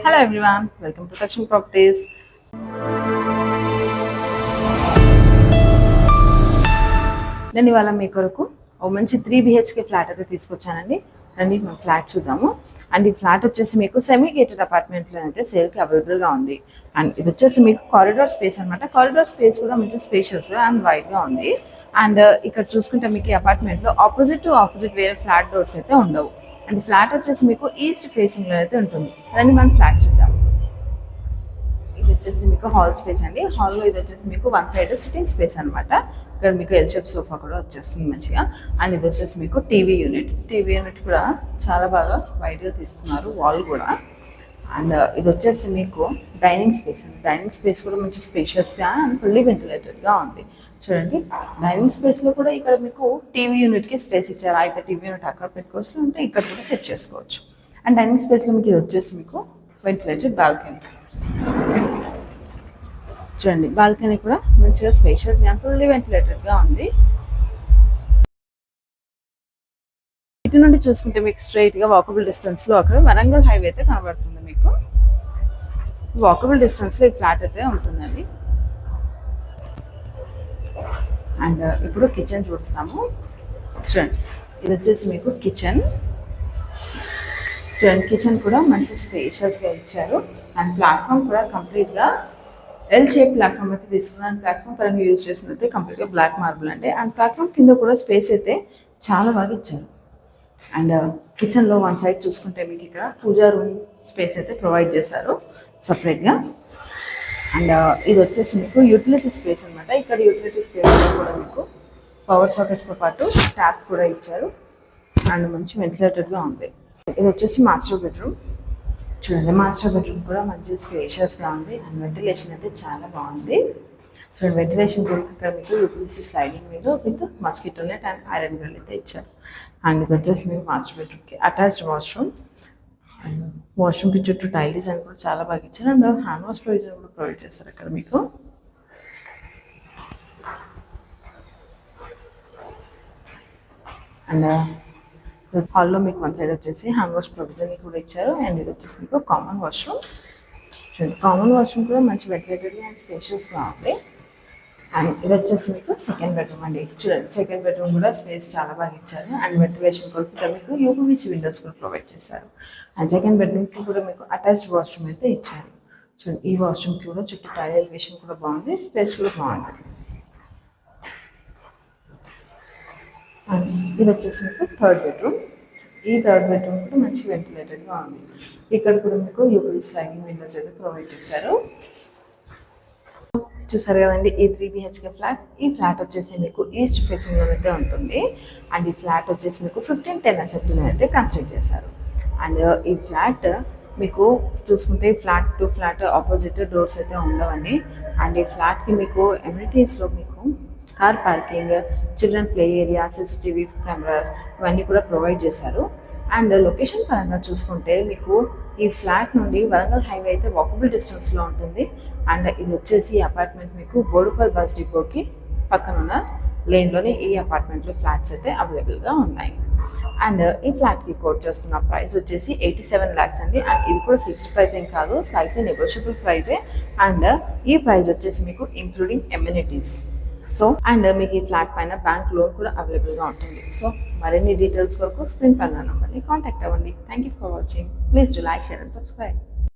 Hello everyone, welcome to Dakshin Properties. నేను ఇవాళ మీ కొరకు ఓ మంచి 3 BHK ఫ్లాట్ అయితే తీసుకొచ్చానండి. రండి మనం ఫ్లాట్ చూద్దాము. అండ్ ఈ ఫ్లాట్ వచ్చేసి మీకు సెమీ గేటెడ్ అపార్ట్మెంట్లో అయితే సేల్కి అవైలబుల్గా ఉంది. అండ్ ఇది వచ్చేసి మీకు కారిడార్ స్పేస్ అనమాట. కారిడార్ స్పేస్ కూడా మంచి స్పేషియస్గా అండ్ వైడ్గా ఉంది. అండ్ ఇక్కడ చూసుకుంటే మీకు ఈ అపార్ట్మెంట్లో ఆపోజిట్ టు ఆపోజిట్ వేరే ఫ్లాట్ డోర్స్ అయితే ఉండవు. అండ్ ఫ్లాట్ వచ్చేసి మీకు ఈస్ట్ ఫేసింగ్లో అయితే ఉంటుంది. రండి మనం ఫ్లాట్ చూద్దాం. ఇది వచ్చేసి మీకు హాల్ స్పేస్ అండి. హాల్లో ఇది వచ్చేసి మీకు వన్ సైడ్ సిట్టింగ్ స్పేస్ అనమాట. ఇక్కడ మీకు ఎల్ షేప్ సోఫా కూడా వచ్చేస్తుంది మంచిగా. అండ్ ఇది వచ్చేసి మీకు టీవీ యూనిట్ కూడా చాలా బాగా వైడ్గా తీసుకున్నారు, వాల్ కూడా. అండ్ ఇది వచ్చేసి మీకు డైనింగ్ స్పేస్ అండి. డైనింగ్ స్పేస్ కూడా మంచి స్పేషియస్గా అండ్ ఫుల్లీ వెంటిలేటెడ్గా ఉంది. చూడండి, డైనింగ్ స్పేస్లో కూడా ఇక్కడ మీకు టీవీ యూనిట్కి స్పేస్ ఇచ్చారు. అయితే టీవీ యూనిట్ అక్కడ పెట్టుకోవచ్చు, అంటే ఇక్కడ కూడా సెట్ చేసుకోవచ్చు. అండ్ డైనింగ్ స్పేస్లో మీకు ఇది వచ్చేసి మీకు వెంటిలేటెడ్ బాల్కనీ. చూడండి, బాల్కనీ కూడా మంచిగా స్పేషియస్గా ఫుల్లీ వెంటిలేటెడ్గా ఉంది. ఇటు నుండి చూసుకుంటే మీకు స్ట్రైట్గా వాకబుల్ డిస్టెన్స్లో అక్కడ వరంగల్ హైవే అయితే కనబడుతుంది. మీకు వాకబుల్ డిస్టెన్స్లో ఈ ఫ్లాట్ అయితే ఉంటుందండి. అండ్ ఇప్పుడు కిచెన్ చూస్తాము. చూడండి, ఇది వచ్చేసి మీకు కిచెన్. చూడండి, కిచెన్ కూడా మంచి స్పేషియస్గా ఇచ్చారు. అండ్ ప్లాట్ఫామ్ కూడా కంప్లీట్గా ఎల్ షేప్ ప్లాట్ఫామ్ అయితే తీసుకున్నాను. ప్లాట్ఫామ్ పరంగా యూజ్ చేసింది అయితే కంప్లీట్గా బ్లాక్ మార్బుల్ అండి. అండ్ ప్లాట్ఫామ్ కింద కూడా స్పేస్ అయితే చాలా బాగా ఇచ్చారు. అండ్ కిచెన్లో వన్ సైడ్ చూసుకుంటే మీకు ఇక్కడ పూజా రూమ్ స్పేస్ అయితే ప్రొవైడ్ చేశారు సపరేట్గా. అండ్ ఇది వచ్చేసి మీకు యూటిలిటీ స్పేస్ అనమాట. ఇక్కడ యూటిలిటీ స్పేస్లో కూడా మీకు పవర్ సాకెట్స్తో పాటు ట్యాప్ కూడా ఇచ్చారు. అండ్ మంచి వెంటిలేటెడ్గా ఉంది. ఇది వచ్చేసి మాస్టర్ బెడ్రూమ్. చూడండి, మాస్టర్ బెడ్రూమ్ కూడా మంచి స్పేషియస్గా ఉంది. అండ్ వెంటిలేషన్ అయితే చాలా బాగుంది. చూడండి, వెంటిలేషన్ కూడా ఇక్కడ మీకు యూపీవీసీ స్లైడింగ్ మీద with mosquito net and iron grill అయితే ఇచ్చారు. అండ్ ఇది వచ్చేసి మీకు మాస్టర్ బెడ్రూమ్కి అటాచ్డ్ వాష్రూమ్. అండ్ వాష్రూమ్కి చుట్టూ టైల్ డిజైన్ కూడా చాలా బాగా ఇచ్చారు. అండ్ హ్యాండ్ వాష్ ప్రొవిజన్ కూడా ప్రొవైడ్ చేస్తారు ఇక్కడ మీకు. అండ్ హాల్లో మీకు వన్ సైడ్ వచ్చేసి హ్యాండ్ వాష్ ప్రొవిజన్ కూడా ఇచ్చారు. అండ్ ఇది వచ్చేసి మీకు కామన్ వాష్రూమ్. చూడండి, కామన్ వాష్రూమ్ కూడా మంచి వెంటిలేటెడ్గా అండ్ స్పేషియస్గా ఉంది. అండ్ ఇది వచ్చేసి మీకు సెకండ్ బెడ్రూమ్ అండి. చూడండి, సెకండ్ బెడ్రూమ్ కూడా స్పేస్ చాలా బాగా ఇచ్చారు. అండ్ వెంటిలేషన్ కూడా మీకు యూపీవీసీ విండోస్ కూడా ప్రొవైడ్ చేశారు. అండ్ సెకండ్ బెడ్రూమ్కి కూడా మీకు అటాచ్డ్ వాష్రూమ్ అయితే ఇచ్చారు. చూడండి, ఈ వాష్రూమ్కి కూడా చుట్టూ టైల్ ఎలివేషన్ కూడా బాగుంది, స్పేస్ కూడా బాగుంది. అండ్ ఇది వచ్చేసి మీకు థర్డ్ బెడ్రూమ్. ఈ థర్డ్ బెడ్రూమ్ కూడా మంచి వెంటిలేటెడ్గా ఉంది. ఇక్కడ కూడా మీకు యూపీవీసీ స్లైడింగ్ విండోస్ అయితే ప్రొవైడ్ చేశారు. చూసారు కదండి, ఈ 3 BHK ఫ్లాట్. ఈ ఫ్లాట్ వచ్చేసి మీకు ఈస్ట్ ఫేసింగ్లో అయితే ఉంటుంది. అండ్ ఈ ఫ్లాట్ వచ్చేసి మీకు 1510 అసెప్ట్లో అయితే కన్స్ట్రక్ట్ చేశారు. అండ్ ఈ ఫ్లాట్ మీకు చూసుకుంటే flat to flat opposite doors అయితే ఉండవండి. అండ్ ఈ ఫ్లాట్కి మీకు ఎమ్యూనిటీస్లో మీకు car parking, children play area, CCTV cameras ఇవన్నీ కూడా ప్రొవైడ్ చేశారు. అండ్ లొకేషన్ పరంగా చూసుకుంటే మీకు ఈ ఫ్లాట్ నుండి వరంగల్ హైవే అయితే వాకబుల్ డిస్టెన్స్లో ఉంటుంది. అండ్ ఇది వచ్చేసి అపార్ట్మెంట్ మీకు బోడుపల్ బస్ డిపోకి పక్కనున్న లేన్లోనే ఈ అపార్ట్మెంట్లో ఫ్లాట్స్ అయితే అవైలబుల్గా ఉన్నాయి. అండ్ ఈ ఫ్లాట్కి కోట్ చేస్తున్న ప్రైస్ వచ్చేసి 87 lakhs అండి. అండ్ ఇది కూడా ఫిక్స్డ్ ప్రైస్ ఏం కాదు, స్లైట్లీ నెగోషియబుల్ ప్రైజే. అండ్ ఈ ప్రైస్ వచ్చేసి మీకు ఇంక్లూడింగ్ ఎమ్యూనిటీస్. సో అండ్ మీకు ఈ ఫ్లాట్ పైన బ్యాంక్ లోన్ కూడా అవైలబుల్గా ఉంటుంది. సో మరిన్ని డీటెయిల్స్ కొరకు స్క్రీన్ పైన నంబర్ని కాంటాక్ట్ అవ్వండి. Thank you for watching. Please do like, share and subscribe.